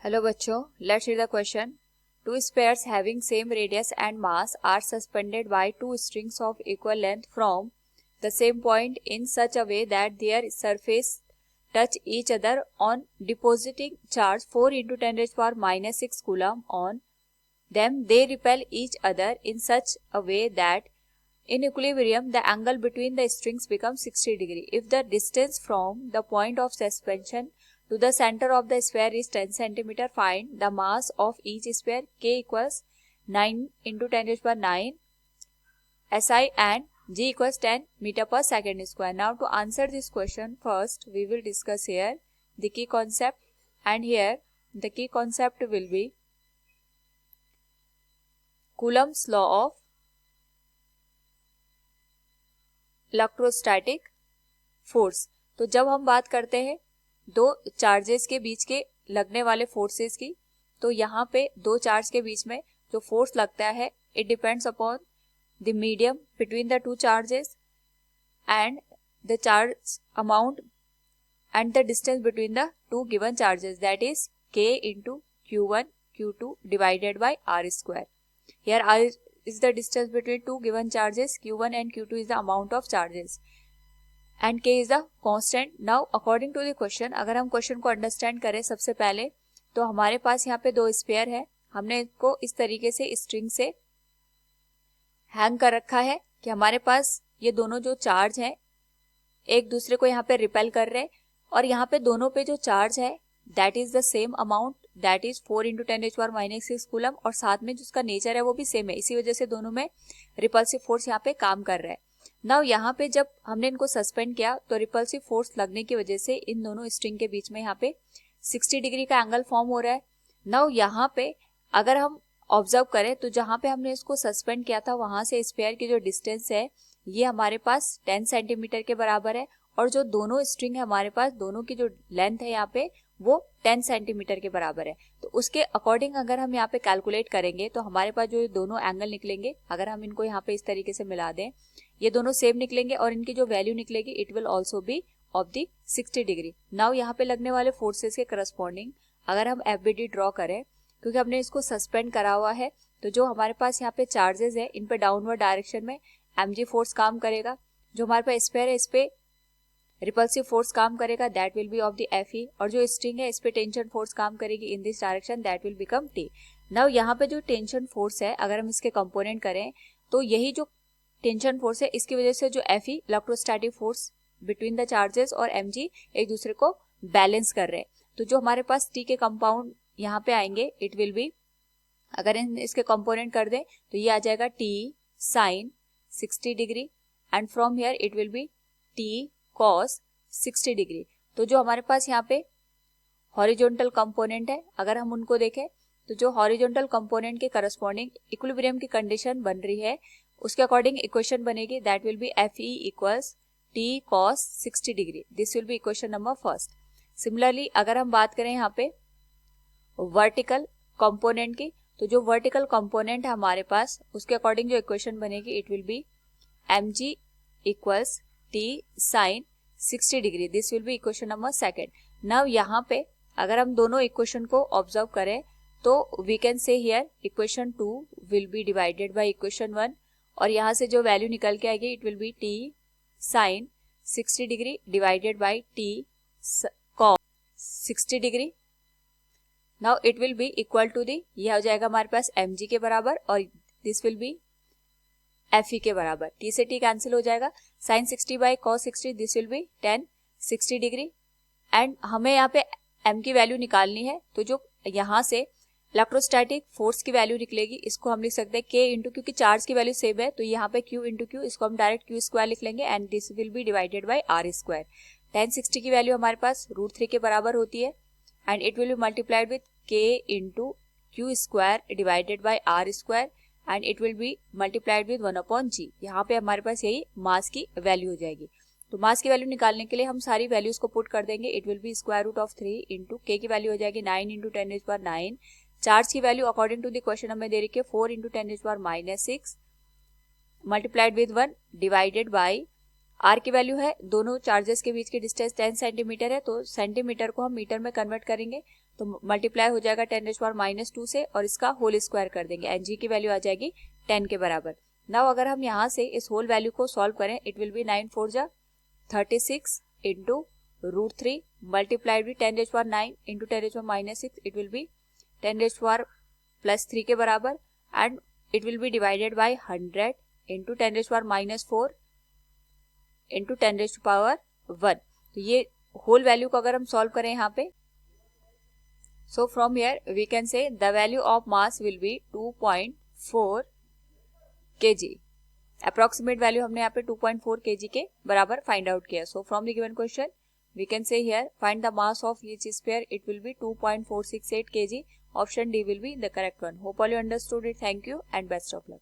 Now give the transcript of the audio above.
Hello बच्चों, let's read the question. Two spheres having same radius and mass are suspended by two strings of equal length from the same point in such a way that their surface touch each other on depositing charge 4 into 10 raised power minus 6 coulomb on them. They repel each other in such a way that in equilibrium the angle between the strings becomes 60 degree. If the distance from the point of suspension to the center of the sphere is 10 centimeter, find the mass of each sphere. K equals 9 into 10 raised power 9 SI and G equals 10 meter per second square. Now to answer this question, first we will discuss here the key concept, and here the key concept will be Coulomb's law of electrostatic force. तो जब हम बात करते हैं दो charges के बीच के लगने वाले फोर्सेस की, तो यहाँ पे दो चार्ज के बीच में जो फोर्स लगता है it depends upon the medium between the two charges and the charge amount and the distance between the two given charges, that is k into Q1 Q2 divided by R square. Here R is the distance between two given charges. Q1 and Q2 is the amount of charges and K is the constant. Now according to the question, अगर हम question को understand करें सबसे पहले, तो हमारे पास यहाँ पे दो स्फीयर है. हमने इसको इस तरीके से स्ट्रिंग से हैंग कर रखा है कि हमारे पास ये दोनों जो चार्ज हैं एक दूसरे को यहाँ पे रिपेल कर रहे हैं, और यहाँ पे दोनों पे जो चार्ज है that is the same amount, that is 4 into 10 raise power minus 6 coulomb, और साथ में जिसका नेचर है वो भी सेम है. इसी वजह से दोनों में रिपल्सिव फोर्स यहाँ पे काम कर रहा है. नाउ यहाँ पे जब हमने इनको सस्पेंड किया तो रिपल्सिव फोर्स लगने की वजह से इन दोनों स्ट्रिंग के बीच में यहाँ पे 60 डिग्री का एंगल फॉर्म हो रहा है. नाउ यहाँ पे अगर हम ऑब्जर्व करें तो जहाँ पे हमने इसको सस्पेंड किया था वहां से स्फीयर की जो डिस्टेंस है ये हमारे पास 10 सेंटीमीटर के बराबर है, और जो दोनों स्ट्रिंग है हमारे पास दोनों की जो लेंथ है यहाँ पे वो 10 सेंटीमीटर के बराबर है. तो उसके अकॉर्डिंग अगर हम यहाँ पे कैलकुलेट करेंगे तो हमारे पास जो दोनों एंगल निकलेंगे, अगर हम इनको यहाँ पे इस तरीके से मिला दें, ये दोनों सेम निकलेंगे और इनकी जो वैल्यू निकलेगी it will also be of the 60 degree. Now यहाँ पे लगने वाले फोर्सेस के करस्पॉन्डिंग अगर हम FBD ड्रॉ करें, क्योंकि हमने इसको सस्पेंड करा हुआ है, तो जो हमारे पास यहाँ पे चार्जेस है इन पे डाउनवर्ड डायरेक्शन में mg फोर्स काम करेगा. जो हमारे पास स्फीयर है इस पे रिपल्सिव फोर्स काम करेगा, that will be of the Fe, और जो स्ट्रिंग है इस पे टेंशन फोर्स काम करेगी in this direction, that will become T. Now यहाँ पे जो टेंशन फोर्स है अगर हम इसके कंपोनेंट करें तो यही जो टेंशन फोर्स है इसकी वजह से जो Fe electrostatic force between the charges और mg एक दूसरे को बैलेंस कर रहे हैं. तो जो हमारे पास T के कंपाउंड यहाँ पे आएंगे इट विल बी, अगर इसके कंपोनेंट कर दें तो ये आ जाएगा T sine 60 degree and from here it will be T cos 60 degree. तो जो हमारे पास यहाँ पे हॉरिजॉन्टल कंपोनेंट है अगर हम उनको देखें तो जो हॉरिजॉन्टल कंपोनेंट के करस्पॉन्डिंग इक्विलिब्रियम की कंडीशन बन रही है उसके अकॉर्डिंग इक्वेशन बनेगी, that will be Fe equals T cos 60 degree. This will be equation number first. Similarly अगर हम बात करें यहाँ पे वर्टिकल कंपोनेंट की, तो जो वर्टिकल कंपोनेंट है हमारे पास उसके अकॉर्डिंग जो इक्वेशन बनेगी it will be mg equals T sine 60 degree. This will be equation number second. Now यहाँ पे अगर हम दोनों इक्वेशन को ऑब्जर्व करें तो we can say here equation 2 will be divided by equation 1, और यहाँ से जो वैल्यू निकल के आएगी it will be T sine 60 degree divided by T cos 60 degree. Now it will be equal to the, यह हो जाएगा हमारे पास mg के बराबर और दिस विल बी Fe के बराबर. T से T कैंसिल हो जाएगा. Sine 60 by cos 60 this will be 10 60 degree. And हमें यहाँ पे m की वैल्यू निकालनी है, तो जो यहाँ से इलेक्ट्रोस्टैटिक फोर्स की वैल्यू निकलेगी इसको हम लिख सकते हैं K इंटू, क्योंकि चार्ज की वैल्यू सेम है तो यहाँ पे Q इंटू Q, इसको हम डायरेक्ट Q स्क्वायर लिख लेंगे and this will be divided by R square. 1060 की वैल्यू हमारे पास √3 के बराबर होती है and it will B multiplied with K into Q square divided by R square and it will B multiplied with 1/g. यहाँ पे हमारे पास यही मास की वैल्यू हो जाएगी. तो मास की वैल्यू निकालने के लिए हम सारी वैल्यूज को पुट कर देंगे. It will be square root of 3 into K की वैल्यू हो जाएगी 9 इंटू 10 रेज़ पावर 9. चार्ज की value according to the question हमें दे रखी है 4 into 10 raise power minus 6 multiplied with 1 divided by R की वैल्यू है, दोनों चार्जेस के बीच की डिस्टेंस 10 सेंटीमीटर है, तो सेंटीमीटर को हम मीटर में कन्वर्ट करेंगे तो मल्टीप्लाई हो जाएगा 10⁻⁻2 से और इसका होल स्क्वायर कर देंगे एंड जी की वैल्यू आ जाएगी 10 के बराबर। नाउ अगर हम यहाँ से इस होल वैल्यू को सॉल्व करें, इट विल बी 9 4 जा 36 इंटू √3 मल्टीप्लाइड भी 10⁻9 इंटू 10⁻6, इट विल बी 10⁻+3 के बराबर and it will be divided bye 100 into 10⁻4 into 10⁻1। तो ये होल वैल्यू को अगर हम सॉल्व करें यहाँ पे, so from here we can say the value of mass will be 2.4 kg। Approximate value हमने यहाँ पे 2.4 kg के बराबर फाइंड आउट किया। So from the given question we can say here find the mass of each sphere, it will be 2.468 kg। Option D will be the correct one. Hope all you understood it. Thank you and best of luck.